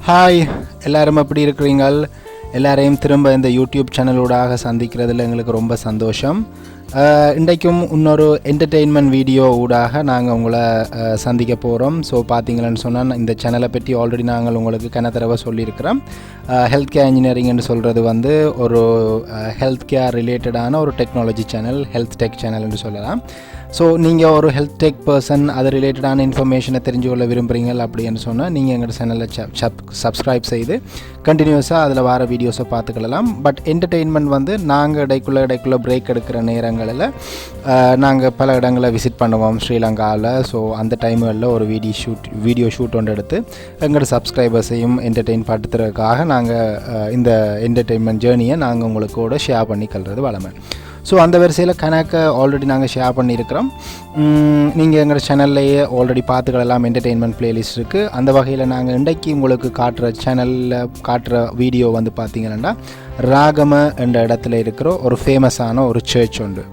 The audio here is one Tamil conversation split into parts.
ஹாய், எல்லாரும் எப்படி இருக்கிறீங்கள்? எல்லாரையும் திரும்ப இந்த யூடியூப் சேனலூடாக சந்திக்கிறதுல எங்களுக்கு ரொம்ப சந்தோஷம். இன்றைக்கும் இன்னொரு என்டர்டெயின்மெண்ட் வீடியோ ஊடாக நாங்கள் உங்களை சந்திக்க போகிறோம். ஸோ பார்த்தீங்களன்னு சொன்னால் இந்த சேனலை பற்றி ஆல்ரெடி நாங்கள் உங்களுக்கு கனத்தடவை சொல்லியிருக்கிறோம். ஹெல்த் கேர் இன்ஜினியரிங்னு சொல்கிறது வந்து ஒரு ஹெல்த் கேர் ரிலேட்டடான ஒரு டெக்னாலஜி சேனல், ஹெல்த் டெக் சேனல்னு சொல்லலாம். ஸோ நீங்கள் ஒரு ஹெல்த் டெக் பர்சன், அது ரிலேட்டடான இன்ஃபர்மேஷனை தெரிஞ்சு கொள்ள விரும்புகிறீங்க அப்படின்னு சொன்னால் நீங்கள் எங்கள் சேனலில் சப்ஸ்கிரைப் செய்து கண்டினியூஸாக அதில் வர வீடியோஸை பார்த்துக்கலாம். பட் என்டர்டெயின்மெண்ட் வந்து நாங்கள் இடைக்குள்ளே பிரேக் எடுக்கிற நேரங்களில் நாங்கள் பல இடங்களை விசிட் பண்ணுவோம் ஸ்ரீலங்காவில். ஸோ அந்த டைமுகளில் ஒரு வீடியோ ஷூட் ஒன்று எடுத்து எங்களோட சப்ஸ்கிரைபர்ஸையும் என்டர்டெயின் படுத்துறதுக்காக நாங்கள் இந்த என்டர்டெயின்மெண்ட் ஜேர்னியை நாங்கள் உங்களுக்கூட ஷேர் பண்ணிக்கொள்வது வளமை. ஸோ அந்த வரிசையில் கணக்கை ஆல்ரெடி நாங்கள் ஷேர் பண்ணியிருக்கிறோம். நீங்கள் எங்கள் சேனல்லையே ஆல்ரெடி பார்த்துக்கலாம், என்டர்டெயின்மெண்ட் பிளேலிஸ்ட் இருக்குது. அந்த வகையில் நாங்கள் இன்றைக்கு உங்களுக்கு சேனலில் காட்டுற வீடியோ வந்து பார்த்திங்கன்னா ராகம என்ற இடத்துல இருக்கிற ஒரு ஃபேமஸான ஒரு சர்ச் உண்டு,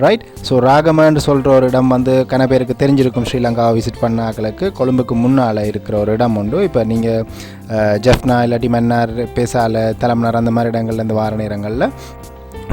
ரைட்? ஸோ ராகமன்னு சொல்கிற ஒரு இடம் வந்து கன பேருக்கு தெரிஞ்சிருக்கும். ஸ்ரீலங்காவை விசிட் பண்ண ஆக்களுக்கு கொழும்புக்கு முன்னால் இருக்கிற ஒரு இடம் உண்டு. இப்போ நீங்கள் ஜெஃப்னா இல்லாட்டி மன்னார், பேசால, தலைமன்னார் அந்த மாதிரி இடங்கள்லேருந்து வார நேரங்களில்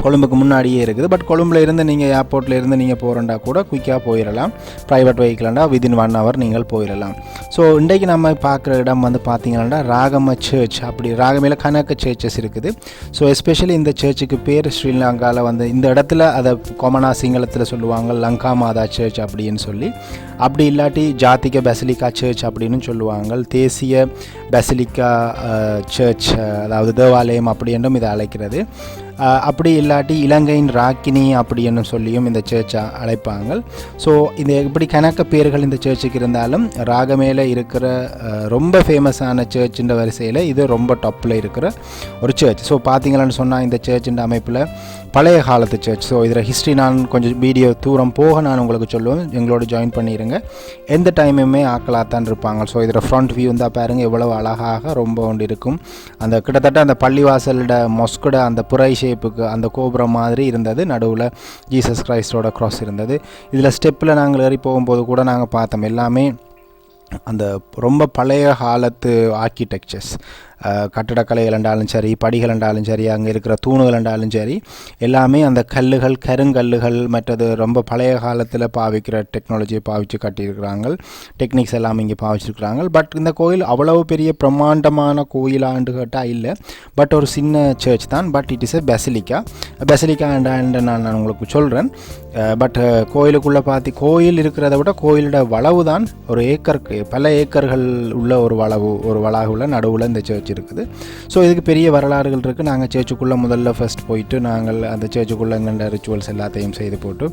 கொழும்புக்கு முன்னாடியே இருக்குது. பட் கொழும்பில் இருந்து நீங்கள் ஏர்போர்ட்டில் இருந்து நீங்கள் போகிறண்டா கூட குயிக்காக போயிடலாம். ப்ரைவேட் வெஹிக்கிள்ண்டா வித்தின் 1 hour நீங்கள் போயிடலாம். ஸோ இன்றைக்கு நம்ம பார்க்குற இடம் வந்து பார்த்திங்கன்னா ராகம சர்ச். அப்படி ராகமையில் கணக்கு சர்ச்சஸ் இருக்குது. ஸோ எஸ்பெஷலி இந்த சர்ச்சுக்கு பேர் ஸ்ரீலங்காவில் வந்து இந்த இடத்துல அதை கொமனா சிங்களத்தில் சொல்லுவாங்க லங்கா மாதா சர்ச் அப்படின்னு சொல்லி. அப்படி இல்லாட்டி ஜாத்திக பெசிலிக்கா சர்ச் அப்படின்னு சொல்லுவாங்க. தேசிய பெசிலிக்கா சர்ச், அதாவது தேவாலயம் அப்படி என்றும் இதை அழைக்கிறது. அப்படி இல்லாட்டி இலங்கையின் ராக்கினி அப்படின்னு சொல்லியும் இந்த சர்ச்சை அழைப்பாங்க. ஸோ இந்த இப்படி கணக்க பேர்கள் இந்த சர்ச்சுக்கு இருந்தாலும் ராகமேல இருக்கிற ரொம்ப ஃபேமஸான சர்ச்சுன்ற வரிசையில் இது ரொம்ப டாப்பில் இருக்கிற ஒரு சர்ச். ஸோ பார்த்தீங்களான்னு சொன்னால் இந்த சர்ச்சுன்ற அமைப்பில் பழைய காலத்து சர்ச். ஸோ இதில் ஹிஸ்ட்ரி நான் கொஞ்சம் வீடியோ தூரம் போக நான் உங்களுக்கு சொல்லுவேன், எங்களோட ஜாயின் பண்ணிடுங்க. எந்த டைமுமே ஆக்கலாத்தான் இருப்பாங்க. ஸோ இதில் ஃப்ரண்ட் வியூ இருந்தால் பாருங்கள் எவ்வளோ அழகாக ரொம்ப ஒன்று இருக்கும். அந்த கிட்டத்தட்ட அந்த பள்ளிவாசலோட மொஸ்கோட அந்த புரை ஷேப்புக்கு அந்த கோபுரம் மாதிரி இருந்தது. நடுவில் ஜீசஸ் கிரைஸ்டோட க்ராஸ் இருந்தது. இதில் ஸ்டெப்பில் நாங்கள் ஏறி போகும்போது கூட நாங்கள் பார்த்தோம் எல்லாமே அந்த ரொம்ப பழைய காலத்து ஆர்கிடெக்சர்ஸ். கட்டடக்கலைகள் என்றாலும் சரி, படிகள் என்றாலும் சரி, அங்கே இருக்கிற தூணுகள் என்றாலும் சரி, எல்லாமே அந்த கல்லுகள், கருங்கல்லுகள், மற்றது ரொம்ப பழைய காலத்தில் பாவிக்கிற டெக்னாலஜியை பாவித்து கட்டியிருக்கிறாங்க. டெக்னிக்ஸ் எல்லாம் இங்கே பாவிச்சிருக்கிறாங்க. பட் இந்த கோயில் அவ்வளவு பெரிய பிரம்மாண்டமான கோயிலாண்டு கேட்டால் இல்லை. பட் ஒரு சின்ன சர்ச் தான். But it is a basilica என்ற நான் உங்களுக்கு சொல்கிறேன். பட் கோயிலுக்குள்ளே கோயில் இருக்கிறத விட கோயிலோட வளவு தான் ஒரு ஏக்கருக்கு பல ஏக்கர்கள் உள்ள ஒரு வளாகுள்ள நடுவில் இந்த சர்ச் இருக்குது. ஸோ இதுக்கு பெரிய வரலாறுகள் இருக்குது. நாங்கள் சர்ச்சுக்குள்ளே முதல்ல ஃபர்ஸ்ட் போயிட்டு நாங்கள் அந்த சர்ச்சுக்குள்ளே எங்கள்ட ரிச்சுவல்ஸ் எல்லாத்தையும் செய்து போட்டு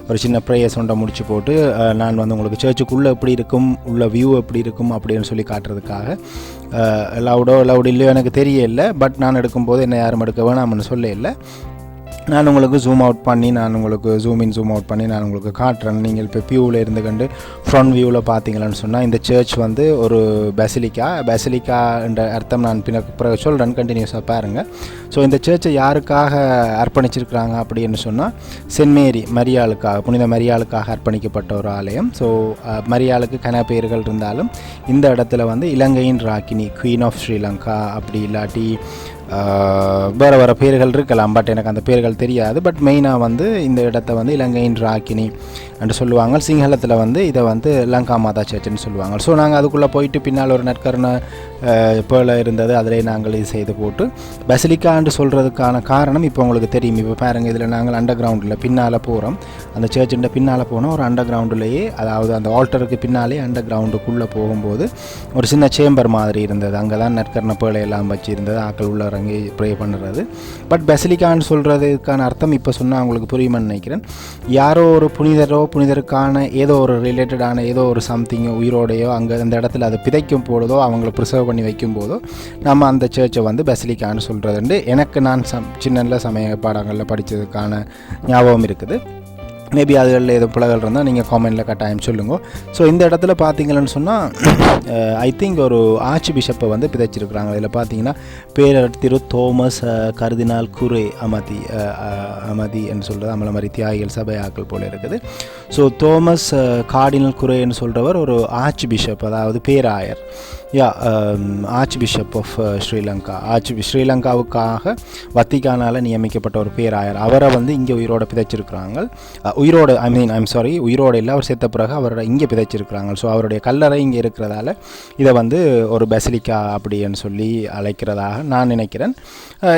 ஒரு சின்ன ப்ரேயர்ஸ் ஒன்றை முடிச்சு போட்டு நான் வந்து உங்களுக்கு சர்ச்சுக்குள்ளே எப்படி இருக்கும், உள்ள வியூ எப்படி இருக்கும் அப்படின்னு சொல்லி காட்டுறதுக்காக லவுடு இல்லையோ எனக்கு தெரியல. பட் நான் எடுக்கும்போது என்ன யாரும் எடுக்க வேணாம்னு சொல்ல இல்லை. நான் உங்களுக்கு ஜூம் அவுட் பண்ணி நான் உங்களுக்கு காட்டுறேன். நீங்கள் இப்போ வியூவில் இருந்து கண்டு ஃப்ரண்ட் வியூவில் பார்த்தீங்களான்னு சொன்னால் இந்த சர்ச் வந்து ஒரு பெசிலிக்கா என்ற அர்த்தம் நான் பிறகு சொல்கிறேன், கண்டினியூஸாக பாருங்கள். ஸோ இந்த சர்ச்சை யாருக்காக அர்ப்பணிச்சிருக்கிறாங்க அப்படின்னு சொன்னால் சென்ட் மேரி மரியாளுக்காக, புனித மரியாளுக்காக அர்ப்பணிக்கப்பட்ட ஒரு ஆலயம். ஸோ மரியாளுக்கு கன பேர்கள் இருந்தாலும் இந்த இடத்துல வந்து இலங்கையின் ராக்கினி, குவீன் ஆஃப் ஸ்ரீலங்கா, அப்படி இல்லாட்டி வேறு பேர்கள் இருக்கலாம். பட் எனக்கு அந்த பேர்கள் தெரியாது. பட் மெயினாக வந்து இந்த இடத்த வந்து இலங்கையின் ராக்கினி என்று சொல்லுவாங்க. சிங்களத்தில் வந்து இதை வந்து லங்கா மாதா சர்ச்சுன்னு சொல்லுவாங்க. ஸோ நாங்கள் அதுக்குள்ளே போயிட்டு பின்னால் ஒரு நற்கரணை பேழை இருந்தது, அதிலே நாங்கள் இது செய்து போட்டு பெசிலிக்கான்னு சொல்கிறதுக்கான காரணம் இப்போ உங்களுக்கு தெரியும். இப்போ பாருங்கள், இதில் நாங்கள் அண்டர் கிரவுண்டில் பின்னால் போகிறோம். அந்த சர்ச்சுன்ற பின்னால் போனால் ஒரு அண்டர் கிரவுண்டுலேயே, அதாவது அந்த ஆல்டருக்கு பின்னாலே அண்டர் கிரவுண்டுக்குள்ளே போகும்போது ஒரு சின்ன சேம்பர் மாதிரி இருந்தது. அங்கே தான் நற்கரணை பேழை எல்லாம் வச்சு இருந்தது, ஆக்கள் உள்ள இறங்கி ப்ரே பண்ணுறது. பட் பெசிலிக்கான்னு சொல்கிறதுக்கான அர்த்தம் இப்போ சொன்னால் உங்களுக்கு புரியுமென்னு நினைக்கிறேன். யாரோ ஒரு புனிதருக்கான ஏதோ ஒரு ரிலேட்டடான ஏதோ ஒரு சம்திங் உயிரோடையோ அங்கே அந்த இடத்துல அதை பிதைக்கும் போதோ அவங்கள ப்ரிசர்வ் பண்ணி வைக்கும் போதோ நம்ம அந்த சர்ச்சை வந்து பெசிலிக்கான்னு சொல்கிறதுண்டு எனக்கு நான் சின்ன சமய பாடங்களில் படித்ததுக்கான ஞாபகம் இருக்குது. மேபி அதில் ஏதோ பிள்ளைகள் இருந்தால் நீங்கள் காமெண்டில் கட்டாயம் சொல்லுங்க. ஸோ இந்த இடத்துல பார்த்தீங்கன்னு சொன்னால் ஐ திங்க் ஒரு ஆர்ச் பிஷப்பை வந்து பிதைச்சிருக்கிறாங்க. இதில் பார்த்தீங்கன்னா பேரர் திரு தோமஸ் கர்தினால் குரே அமதி என்று சொல்கிறது அமல மாதிரி தியாகிகள் சபை ஆக்கள் போல் இருக்குது. ஸோ தோமஸ் கார்டினல் குரேன்னு சொல்கிறவர் ஒரு ஆர்ச் பிஷப், அதாவது பேராயர். ஆர்ச் பிஷப் ஆஃப் ஸ்ரீலங்கா, ஸ்ரீலங்காவுக்காக வத்திக்கானால் நியமிக்கப்பட்ட ஒரு பேராயர். அவரை வந்து இங்கே உயிரோடு பிதைச்சிருக்கிறாங்க. உயிரோடு இல்லை, அவர் செத்த பிறகு அவரோட இங்கே பிதைச்சிருக்கிறாங்க. ஸோ அவருடைய கல்லறை இங்கே இருக்கிறதால இதை வந்து ஒரு பெசிலிக்கா அப்படின்னு சொல்லி அழைக்கிறதாக நான் நினைக்கிறேன்.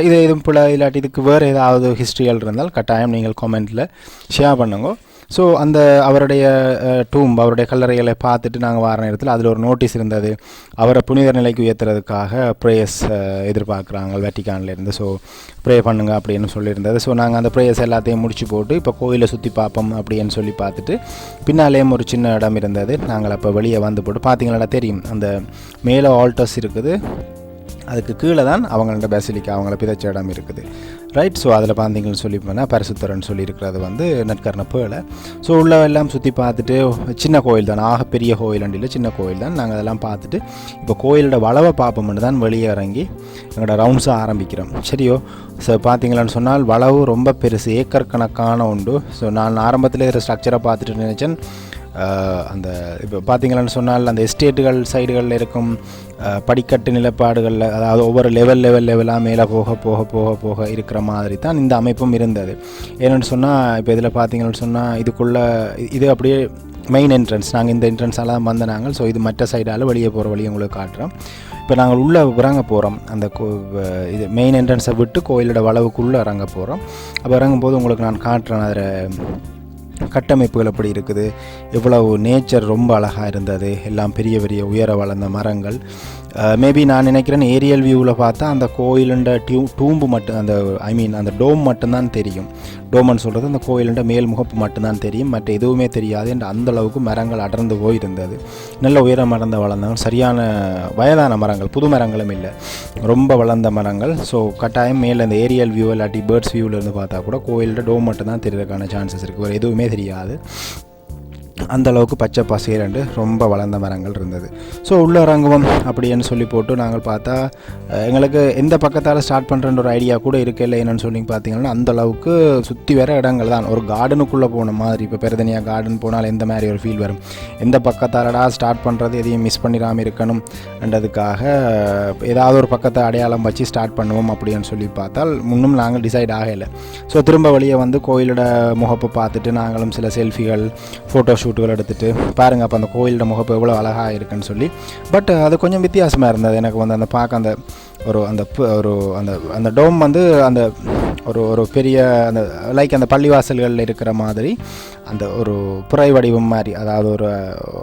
இது எதுவும் பிள்ளை இல்லாட்டி இதுக்கு வேறு ஏதாவது ஹிஸ்ட்ரிகள் இருந்தால் கட்டாயம் நீங்கள் காமெண்ட்டில் ஷேர் பண்ணுங்க. ஸோ அந்த அவருடைய அவருடைய கல்லறைகளை பார்த்துட்டு நாங்கள் வர நேரத்தில் அதில் ஒரு நோட்டீஸ் இருந்தது, அவரை புனித நிலைக்கு உயர்த்துறதுக்காக ப்ரேயர்ஸ் எதிர்பார்க்குறாங்க வெட்டிக்கான்லேருந்து. ஸோ ப்ரே பண்ணுங்க அப்படின்னு சொல்லியிருந்தது. ஸோ நாங்கள் அந்த ப்ரேயர்ஸ் எல்லாத்தையும் முடிச்சு போட்டு இப்போ கோயிலை சுற்றி பார்ப்போம் அப்படின்னு சொல்லி பார்த்துட்டு பின்னாலேயும் ஒரு சின்ன இடம் இருந்தது. நாங்கள் அப்போ வெளியே வந்து போட்டு பார்த்தீங்களா தெரியும், அந்த மேலே ஆல்டர்ஸ் இருக்குது, அதுக்கு கீழே தான் அவங்களோட பெசிலிக்கா, அவங்கள பிதைச்ச இடம் இருக்குது. ரைட். ஸோ அதில் பார்த்தீங்கன்னு சொல்லி போனால் பரிசுத்தரன் சொல்லியிருக்கிறது வந்து நட்கர்ண பேலை. ஸோ உள்ள எல்லாம் சுற்றி பார்த்துட்டு சின்ன கோயில் தான், பெரிய கோயில் இல்லை, சின்ன கோயில் தான். நாங்கள் அதெல்லாம் பார்த்துட்டு இப்போ கோயிலோட வளவை பார்ப்போம்னு தான் வெளியே இறங்கி எங்களோட ரவுண்ட்ஸாக ஆரம்பிக்கிறோம். சரியோ. ஸோ பார்த்தீங்களான்னு சொன்னால் வளவு ரொம்ப பெருசு, ஏக்கர் கணக்கான உண்டு. ஸோ நான் ஆரம்பத்தில் இதில் ஸ்ட்ரக்சரை பார்த்துட்டு நினச்சேன், அந்த இப்போ பார்த்தீங்களான்னு சொன்னால் அந்த எஸ்டேட்டுகள் சைடுகளில் இருக்கும் படிக்கட்டு நிலப்பாடுகளில், அதாவது ஒவ்வொரு லெவலாக மேலே போக போக போக போக இருக்கிற மாதிரி தான் இந்த அமைப்பும் இருந்தது. ஏன்னு சொன்னால் இப்போ இதில் பார்த்தீங்கன்னு சொன்னால் இதுக்குள்ளே இது அப்படியே மெயின் என்ட்ரன்ஸ், நாங்கள் இந்த என்ட்ரன்ஸால் வந்தனாங்க. ஸோ இது மற்ற சைடால் வெளியே போகிற வழியை உங்களுக்கு காட்டுறோம். இப்போ நாங்கள் உள்ளே இறங்க போகிறோம், அந்த இது மெயின் என்ட்ரன்ஸை விட்டு கோயிலோட வளவுக்குள்ளே இறங்க போகிறோம். அப்போ இறங்கும்போது உங்களுக்கு நான் காட்டுறேன் அதில் கட்டமைப்புகள் எப்படி இருக்குது, எவ்வளவு நேச்சர் ரொம்ப அழகாக இருந்தது, எல்லாம் பெரிய பெரிய உயர வளர்ந்த மரங்கள். மேபி நான் நினைக்கிறேன் ஏரியல் வியூவில் பார்த்தா அந்த கோயிலுண்ட டூம்பு மட்டும், அந்த டோம் மட்டும்தான் தெரியும். டோம்னு சொல்கிறது அந்த கோயிலுண்ட மேல் முகப்பு மட்டும்தான் தெரியும், மற்ற எதுவுமே தெரியாது. என்ற அந்தளவுக்கு மரங்கள் அடர்ந்து போயிருந்தது. நல்ல உயர மரந்த வளர்ந்தாங்க, சரியான வயதான மரங்கள், புது மரங்களும் இல்லை, ரொம்ப வளர்ந்த மரங்கள். ஸோ கட்டாயம் மேலே அந்த ஏரியல் வியூ இல்லாட்டி பேர்ட்ஸ் வியூவில் இருந்து பார்த்தா கூட கோயிலோட டோம் மட்டும்தான் தெரியறதுக்கான சான்சஸ் இருக்குது, வேறு எதுவுமே தெரியாது. அந்தளவுக்கு பச்சை பசேரண்டு ரொம்ப வளர்ந்த மரங்கள் இருந்தது. ஸோ உள்ளே இறங்குவோம் அப்படின்னு சொல்லி போட்டு நாங்கள் பார்த்தா எங்களுக்கு எந்த பக்கத்தால் ஸ்டார்ட் பண்ணுறன்ற ஒரு ஐடியா கூட இருக்கல. என்னென்னு சொல்லி பார்த்தீங்கன்னா அந்தளவுக்கு சுற்றி வர இடங்கள் தான், ஒரு கார்டனுக்குள்ளே போன மாதிரி. இப்போ பெருதனியாக கார்டன் போனால் எந்த மாதிரி ஒரு ஃபீல் வரும், எந்த பக்கத்தாலடா ஸ்டார்ட் பண்ணுறது, எதையும் மிஸ் பண்ணிடாமல் இருக்கணும்ன்றதுக்காக ஏதாவது ஒரு பக்கத்தை அடையாளம் வச்சு ஸ்டார்ட் பண்ணுவோம் அப்படின்னு சொல்லி பார்த்தால் முன்னும் நாங்கள் டிசைட் ஆகலை. ஸோ திரும்ப வெளியே வந்து கோயிலோட முகப்பை பார்த்துட்டு நாங்களும் சில செல்ஃபிகள், ஃபோட்டோ ஷூட்டுகள் எடுத்துகிட்டு பாருங்கள் அப்போ அந்த கோயிலோட முகப்பு எவ்வளோ அழகாக இருக்குன்னு சொல்லி. பட் அது கொஞ்சம் வித்தியாசமாக இருந்தது எனக்கு வந்து அந்த பார்க்க அந்த அந்த டோம் வந்து அந்த ஒரு பெரிய அந்த லைக் அந்த பள்ளிவாசல்களில் இருக்கிற மாதிரி அந்த ஒரு புரை வடிவம் மாதிரி, அதாவது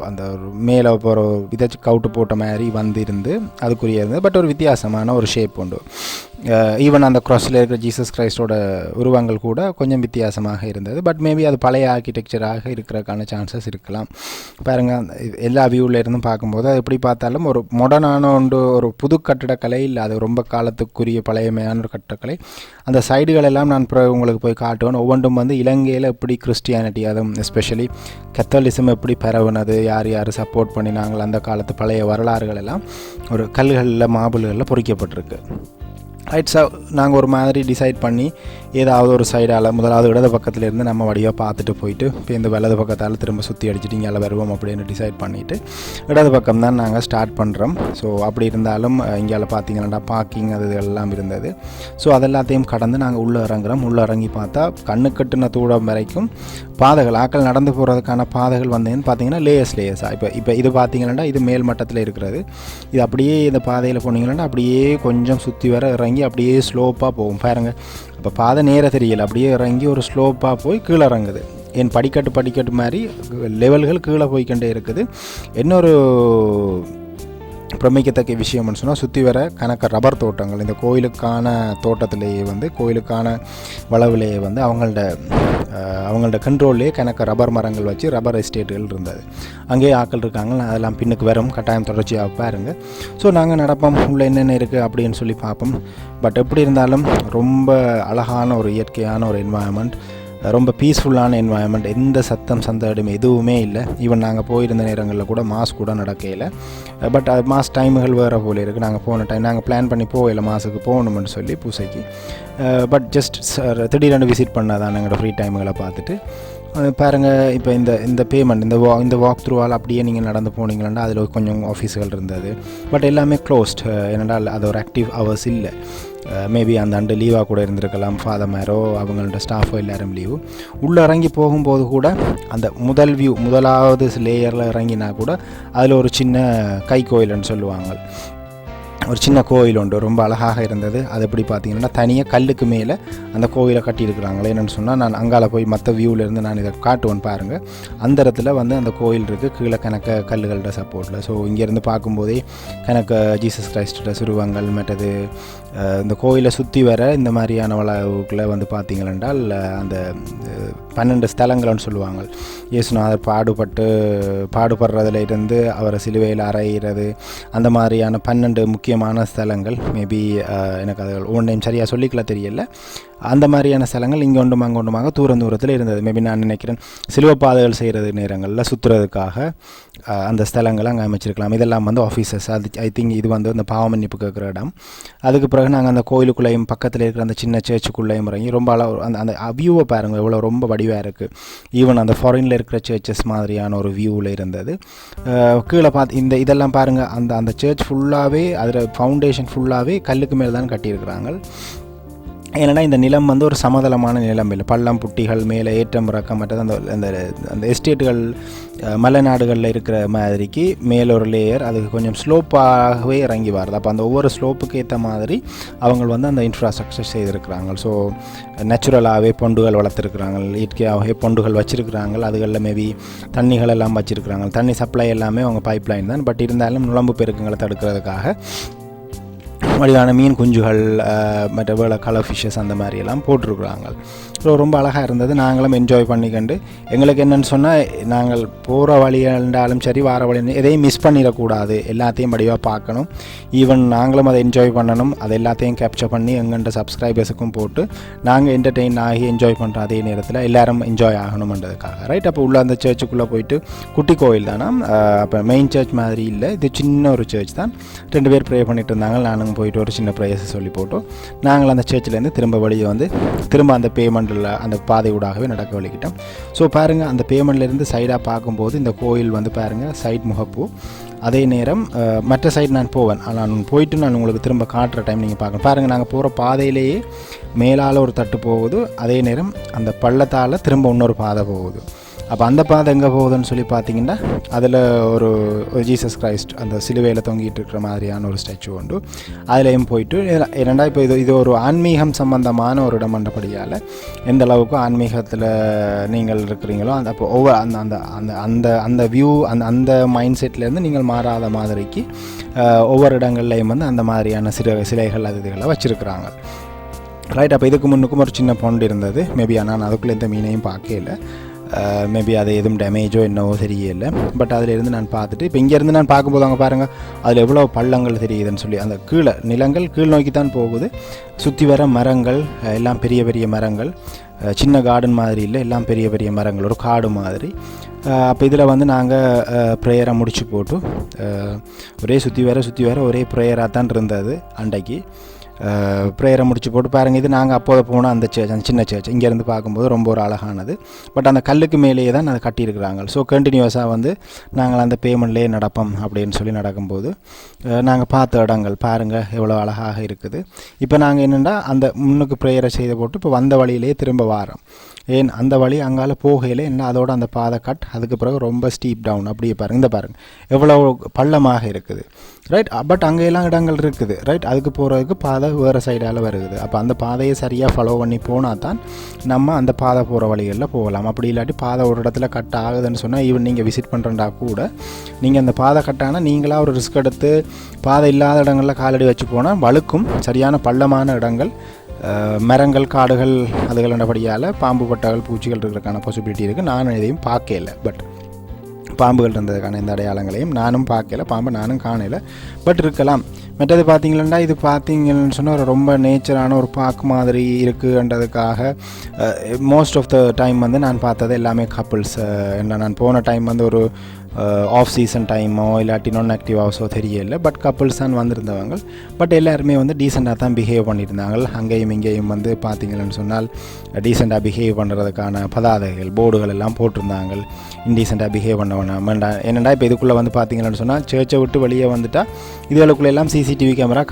அந்த ஒரு மேலே ஒரு விதைச்சு கவுட்டு போட்ட மாதிரி வந்து இருந்து அதுக்குரிய இருந்தது. பட் ஒரு வித்தியாசமான ஒரு ஷேப் உண்டு. ஈவன் அந்த க்ராஸில் இருக்கிற ஜீசஸ் கிரைஸ்டோட உருவங்கள் கூட கொஞ்சம் வித்தியாசமாக இருந்தது. பட் மேபி அது பழைய ஆர்கிடெக்சராக இருக்கிறதுக்கான சான்சஸ் இருக்கலாம். பாருங்கள் எல்லா வியூவில் இருந்தும் பார்க்கும்போது அது எப்படி பார்த்தாலும் ஒரு மாடர்னான ஒரு புது கட்டிடக்கலை இல்லை, அது ரொம்ப காலத்துக்குரிய பழையமையான ஒரு கட்டிடக்கலை. அந்த சைடுகள் எல்லாம் நான் உங்களுக்கு போய் காட்டுவேன். ஒவ்வொன்றும் வந்து இலங்கையில் எப்படி கிறிஸ்டியானிட்டி, அதுவும் எஸ்பெஷலி கத்தோலிசம் எப்படி பரவுனது, யார் யார் சப்போர்ட் பண்ணினாங்கள், அந்த காலத்து பழைய வரலாறுகள் எல்லாம் ஒரு கல்களில் மார்பிள்களில் பொறிக்கப்பட்டிருக்கு. ரைட். ஸோ நாங்கள் ஒரு மாதிரி டிசைட் பண்ணி ஏதாவது ஒரு சைடால் முதலாவது இடது பக்கத்தில் இருந்து நம்ம வடிவாக பார்த்துட்டு போயிட்டு இப்போ இந்த வலது பக்கத்தால் திரும்ப சுற்றி அடிச்சுட்டு இங்கே வருவோம் அப்படின்னு டிசைட் பண்ணிவிட்டு இடது பக்கம் தான் நாங்கள் ஸ்டார்ட் பண்ணுறோம். ஸோ அப்படி இருந்தாலும் இங்கே பார்த்தீங்கன்னா பார்க்கிங் அது எல்லாம் இருந்தது. ஸோ அதெல்லாத்தையும் கடந்து நாங்கள் உள்ளே இறங்குறோம். உள்ளே இறங்கி பார்த்தா கண்ணு கட்டின தூரம் வரைக்கும் பாதைகள், ஆக்கள் நடந்து போகிறதுக்கான பாதைகள் வந்தேன்னு பார்த்தீங்கன்னா லேயர்ஸாக. இப்போ இது பார்த்தீங்கன்னா இது மேல் மட்டத்தில் இருக்கிறது. இது அப்படியே இந்த பாதையில் போனீங்கன்னா அப்படியே கொஞ்சம் சுற்றி வர இறங்கி அப்படியே ஸ்லோப்பாக போகும் பாருங்கள். இப்போ பாதை நேராக தெரியலை, அப்படியே இறங்கி ஒரு ஸ்லோப்பாக போய் கீழே இறங்குது. என் படிக்கட்டு மாதிரி லெவல்கள் கீழே போய்கிட்டே இருக்குது. இன்னொரு பிரமிக்கத்தக்க விஷயம்னு சொன்னால் சுற்றி வர கணக்க ரப்பர் தோட்டங்கள். இந்த கோயிலுக்கான தோட்டத்திலேயே வந்து கோயிலுக்கான வளவிலேயே வந்து அவங்களோட கண்ட்ரோல்லேயே கணக்க ரப்பர் மரங்கள் வச்சு ரப்பர் எஸ்டேட்டுகள் இருந்தது. அங்கேயே ஆக்கள் இருக்காங்க, அதெல்லாம் பின்னுக்கு வரும், கட்டாயம் தொடர்ச்சியாக பாருங்க. ஸோ நாங்கள் நடப்போம், உள்ளே என்னென்ன இருக்குது அப்படின்னு சொல்லி பார்ப்போம். பட் எப்படி இருந்தாலும் ரொம்ப அழகான ஒரு இயற்கையான ஒரு என்வாயன்மெண்ட், ரொம்ப பீஸ்ஃபுல்லான என்வாயன்மெண்ட், எந்த சத்தம் சந்தடிமை எதுவுமே இல்லை. ஈவன் நாங்கள் போயிருந்த நேரங்களில் கூட மாஸ் கூட நடக்கையில். பட் அது மாஸ் டைமுகள் வேறு போல இருக்குது. நாங்கள் போன டைம் நாங்கள் பிளான் பண்ணி போகல மாசுக்கு போகணும்னு சொல்லி பூசைக்கு. பட் ஜஸ்ட் திடீரென்று விசிட் பண்ணாதான் எங்களோட ஃப்ரீ டைமுகளை பார்த்துட்டு பாருங்கள் இப்போ இந்த பேமெண்ட் இந்த வாக் த்ரூவால் அப்படியே நீங்கள் நடந்து போனீங்கன்னா அதில் கொஞ்சம் ஆஃபீஸுகள் இருந்தது. பட் எல்லாமே க்ளோஸ்ட். ஏனென்றால் அது ஒரு ஆக்டிவ் ஹவர்ஸ் இல்லை. மேபி அந்த அண்டு லீவாக கூட இருந்திருக்கலாம். ஃபாதர் மேரோ அவங்களோட ஸ்டாஃபோ எல்லோரும் லீவு. உள்ளே இறங்கி போகும்போது கூட அந்த முதலாவது லேயரில் இறங்கினா கூட அதில் ஒரு சின்ன கை கோயில்னு சொல்லுவாங்க. ஒரு சின்ன கோயில் உண்டு, ரொம்ப அழகாக இருந்தது. அது எப்படி பார்த்தீங்கன்னா தனியாக கல்லுக்கு மேலே அந்த கோயிலை கட்டியிருக்கிறாங்களே. என்னென்னு சொன்னால் நான் அங்கால போய் மற்ற வியூவிலேருந்து நான் இதை காட்டுவேன் பாருங்கள். அந்த இடத்துல அந்த கோயில் இருக்குது, கீழே கணக்க கல்லுகளோட சப்போர்ட்டில். ஸோ இங்கேருந்து பார்க்கும்போதே கணக்க ஜீசஸ் கிரைஸ்டோட சுருவங்கள் மற்றது இந்த கோயிலை சுற்றி வர இந்த மாதிரியான வளவுக்குள்ளே பார்த்தீங்களென்றால் அந்த 12 ஸ்தலங்கள்னு சொல்லுவாங்க. இயேசுநாதர் பாடுபடுறதுல இருந்து அவரை சிலுவையில் அறையிறது, அந்த மாதிரியான 12 முக்கியமான ஸ்தலங்கள். மேபி எனக்கு அது ஒன்றையும் சரியாக சொல்லிக்கல தெரியல. அந்த மாதிரியான ஸ்தலங்கள் இங்கே ஒன்றும் அங்கே ஒன்றுமாக தூரத்தில் இருந்தது. மேபி நான் நினைக்கிறேன் சிலுவப்பாதைகள் செய்கிறது நேரங்களில் சுற்றுறதுக்காக அந்த ஸ்தலங்களை அங்கே அமைச்சிருக்கலாம். இதெல்லாம் ஆஃபீஸஸ். அது ஐ திங்க் இது அந்த பாவமன்னிப்பு கேட்குற இடம். அதுக்கு பிறகு நாங்கள் அந்த கோயிலுக்குள்ளேயும் பக்கத்தில் இருக்கிற அந்த சின்ன சர்ச்சுக்குள்ளேயும் இறங்கி ரொம்ப அந்த வியூவை பாருங்கள் எவ்வளோ ரொம்ப வடிவாக இருக்குது. ஈவன் அந்த ஃபாரினில் இருக்கிற சர்ச்சஸ் மாதிரியான ஒரு வியூவில் இருந்தது. கீழே பார்த்து இதெல்லாம் பாருங்கள். அந்த சர்ச் ஃபுல்லாகவே அதில் ஃபவுண்டேஷன் ஃபுல்லாகவே கல்லுக்கு மேலே தான் கட்டியிருக்கிறாங்க. ஏன்னா இந்த நிலம் ஒரு சமதளமான நிலம் இல்லை. பள்ளம் புட்டிகள் மேலே ஏற்றம் இறக்கம் மற்றது அந்த எஸ்டேட்டுகள் மலைநாடுகளில் இருக்கிற மாதிரிக்கு மேலே ஒரு லேயர் அதுக்கு கொஞ்சம் ஸ்லோப்பாகவே இறங்கி வருது. அப்போ அந்த ஒவ்வொரு ஸ்லோப்புக்கு ஏற்ற மாதிரி அவங்க அந்த இன்ஃப்ராஸ்ட்ரக்சர் செய்திருக்கிறாங்க. ஸோ நேச்சுரலாகவே பொண்டுகள் வளர்த்துருக்குறாங்க, இயற்கையாகவே பொண்டுகள் வச்சுருக்குறாங்க. அதுகளில் மேபி தண்ணிகள் எல்லாம் வச்சுருக்குறாங்க. தண்ணி சப்ளை எல்லாமே அவங்க பைப் லைன் தான். பட் இருந்தாலும் நுழம்பு பெருக்கங்களை தடுக்கிறதுக்காக வடிவான மீன் குஞ்சுகள் மற்ற வேலை கலர் ஃபிஷ்ஷஸ் அந்த மாதிரியெல்லாம் போட்டிருக்குறாங்க. ஸோ ரொம்ப அழகாக இருந்தது. நாங்களும் என்ஜாய் பண்ணிக்கண்டு எங்களுக்கு என்னென்னு சொன்னால் நாங்கள் போகிற வழியாலும் சரி வார வழி எதையும் மிஸ் பண்ணிடக்கூடாது, எல்லாத்தையும் வடிவாக பார்க்கணும். ஈவன் நாங்களும் அதை என்ஜாய் பண்ணணும். அதை எல்லாத்தையும் கேப்சர் பண்ணி எங்கள்கிட்ட சப்ஸ்கிரைபர்ஸுக்கும் போட்டு நாங்கள் என்டர்டெயின் ஆகி என்ஜாய் பண்ணுற அதே நேரத்தில் எல்லோரும் என்ஜாய் ஆகணுமன்றதுக்காக. ரைட். அப்போ உள்ள அந்த சர்ச்சுக்குள்ளே போயிட்டு குட்டி கோயில் தானே, அப்போ மெயின் சர்ச் மாதிரி இல்லை, இது சின்ன ஒரு சர்ச் தான். 2 பேர் ப்ரே பண்ணிட்டு இருந்தாங்க. நானும் போயிட்டு ஒரு சின்ன ப்ரேயர்ஸை சொல்லி போட்டோம். நாங்கள் அந்த சர்ச்சிலேருந்து திரும்ப வழியை திரும்ப அந்த பேமெண்ட்டில் அந்த பாதை ஊடாகவே நடக்க வலிக்கிட்டோம். ஸோ பாருங்கள் அந்த பேமெண்ட்லேருந்து சைடாக பார்க்கும்போது இந்த கோயில் பாருங்கள் சைட் முகப்பு. அதே நேரம் மற்ற சைடு நான் போவேன். நான் போயிட்டு நான் உங்களுக்கு திரும்ப காட்டுற டைம் நீங்கள் பார்க்கணும். பாருங்கள் நாங்கள் போகிற பாதையிலேயே மேலால் ஒரு தட்டு போகுது, அதே நேரம் அந்த பள்ளத்தால் திரும்ப இன்னொரு பாதை போகுது. அப்போ அந்த பாதை எங்கே போகுதுன்னு சொல்லி பார்த்தீங்கன்னா அதில் ஒரு ஜீசஸ் கிரைஸ்ட் அந்த சிலுவையில் தொங்கிட்டு இருக்கிற மாதிரியான ஒரு ஸ்டாச்சு உண்டு. அதுலேயும் போயிட்டு ஏன்னா இப்போ இது ஒரு ஆன்மீகம் சம்பந்தமான ஒரு இடமன்றபடியால் எந்த அளவுக்கு ஆன்மீகத்தில் நீங்கள் இருக்கிறீங்களோ அப்போ ஒவ்வொரு அந்த அந்த அந்த அந்த வியூ அந்த மைண்ட் செட்லேருந்து நீங்கள் மாறாத மாதிரிக்கு ஒவ்வொரு இடங்கள்லேயும் அந்த மாதிரியான சிலைகள் இதுகளை வச்சுருக்குறாங்க. ரைட். அப்போ இதுக்கு முன்னுக்கும் ஒரு சின்ன பொண்டு இருந்தது. மேபி நான் அதுக்குள்ளே எந்த மீனையும் பார்க்கல. மேபி அது எதுவும் டேமேஜோ என்னவோ தெரியல. பட் அதிலிருந்து நான் பார்த்துட்டு இப்போ இங்கேருந்து நான் பார்க்கும்போது அவங்க பாருங்கள் அதில் எவ்வளோ பள்ளங்கள் தெரியுதுன்னு சொல்லி. அந்த நிலங்கள் கீழ் நோக்கி தான் போகுது. சுற்றி வர மரங்கள் எல்லாம் பெரிய பெரிய மரங்கள், சின்ன கார்டன் மாதிரி இல்லை, எல்லாம் பெரிய பெரிய மரங்கள், ஒரு காடு மாதிரி. அப்போ இதில் நாங்கள் ப்ரேயரை முடித்து போட்டு ஒரே சுற்றி வர ஒரே ப்ரேயராக தான் இருந்தது அன்றைக்கு. ப்ரேயரை முடிச்சு போட்டு பாருங்கள். இது நாங்கள் அப்போது போன அந்த சர்ச், அந்த சின்ன சர்ச் இங்கேருந்து பார்க்கும்போது ரொம்ப ஒரு அழகானது. பட் அந்த கல்லுக்கு மேலேயே தான் அதை கட்டியிருக்கிறாங்க. ஸோ கண்டினியூஸாக நாங்கள் அந்த பேமெண்ட்லேயே நடப்போம் அப்படின்னு சொல்லி நடக்கும்போது நாங்கள் பார்த்த இடங்கள் பாருங்கள் எவ்வளோ அழகாக இருக்குது. இப்போ நாங்கள் என்னென்னா அந்த முன்னுக்கு ப்ரேயரை செய்து போட்டு இப்போ வந்த வழியிலேயே திரும்ப வாரோம். ஏன் அந்த வழி அங்கால போகையில் என்ன அதோட அந்த பாதை கட், அதுக்கு பிறகு ரொம்ப ஸ்டீப் டவுன். அப்படியே பாருங்கள், இந்த பாருங்கள் எவ்வளோ பள்ளமாக இருக்குது. ரைட். பட் அங்கெல்லாம் இடங்கள் இருக்குது. ரைட். அதுக்கு போகிறதுக்கு பாதை வேறு சைடால் வருது. அப்போ அந்த பாதையை சரியாக ஃபாலோ பண்ணி போனால் தான் நம்ம அந்த பாதை போகிற வழிகளில் போகலாம். அப்படி இல்லாட்டி பாதை ஒரு இடத்துல கட் ஆகுதுன்னு சொன்னால் ஈவன் நீங்கள் விசிட் பண்ணுறண்டா கூட நீங்கள் அந்த பாதை கட்டானால் நீங்களாக ஒரு ரிஸ்க் எடுத்து பாதை இல்லாத இடங்களில் காலடி வச்சு போனால் வழுக்கும். சரியான பள்ளமான இடங்கள், மரங்கள், காடுகள் அதுகளபடியால் பாம்பு பட்டகள் பூச்சிகள் இருக்கிறதுக்கான பாசிபிலிட்டி இருக்குது. நானும் எதையும் பார்க்கல. பட் பாம்புகள் இருந்ததுக்கான இந்த அடையாளங்களையும் நானும் பார்க்கல, பாம்பு நானும் காணலை. பட் இருக்கலாம். மற்றது பார்த்தீங்கன்னா இது பார்த்தீங்கன்னு சொன்னால் ரொம்ப நேச்சரான ஒரு பார்க் மாதிரி இருக்குன்றதுக்காக மோஸ்ட் ஆஃப் த டைம் நான் பார்த்தது எல்லாமே கப்புள்ஸ். என்ன நான் போன டைம் ஒரு ஆஃப் சீசன் டைமோ இல்லாட்டி நான் ஆக்டிவ் ஹவுஸோ தெரியல. பட் கப்புள்ஸ் தான் வந்திருந்தவங்க. பட் எல்லாருமே வந்து டீசெண்டாக தான் பிஹேவ் பண்ணியிருந்தாங்க. அங்கேயும் இங்கேயும் வந்து பார்த்தீங்கன்னு சொன்னால் டீசெண்டாக பிஹேவ் பண்ணுறதுக்கான பதாதைகள் போர்டுகள் எல்லாம் போட்டிருந்தாங்க. இன்டீசெண்டாக பிஹேவ் பண்ண வேண்டாம். என்னென்னா இப்போ இதுக்குள்ளே வந்து பார்த்தீங்கன்னு சொன்னால் சர்ச்சை விட்டு வெளியே வந்துட்டால் இதுகளுக்குள்ளே எல்லாம் சிசிடிவி கேமரா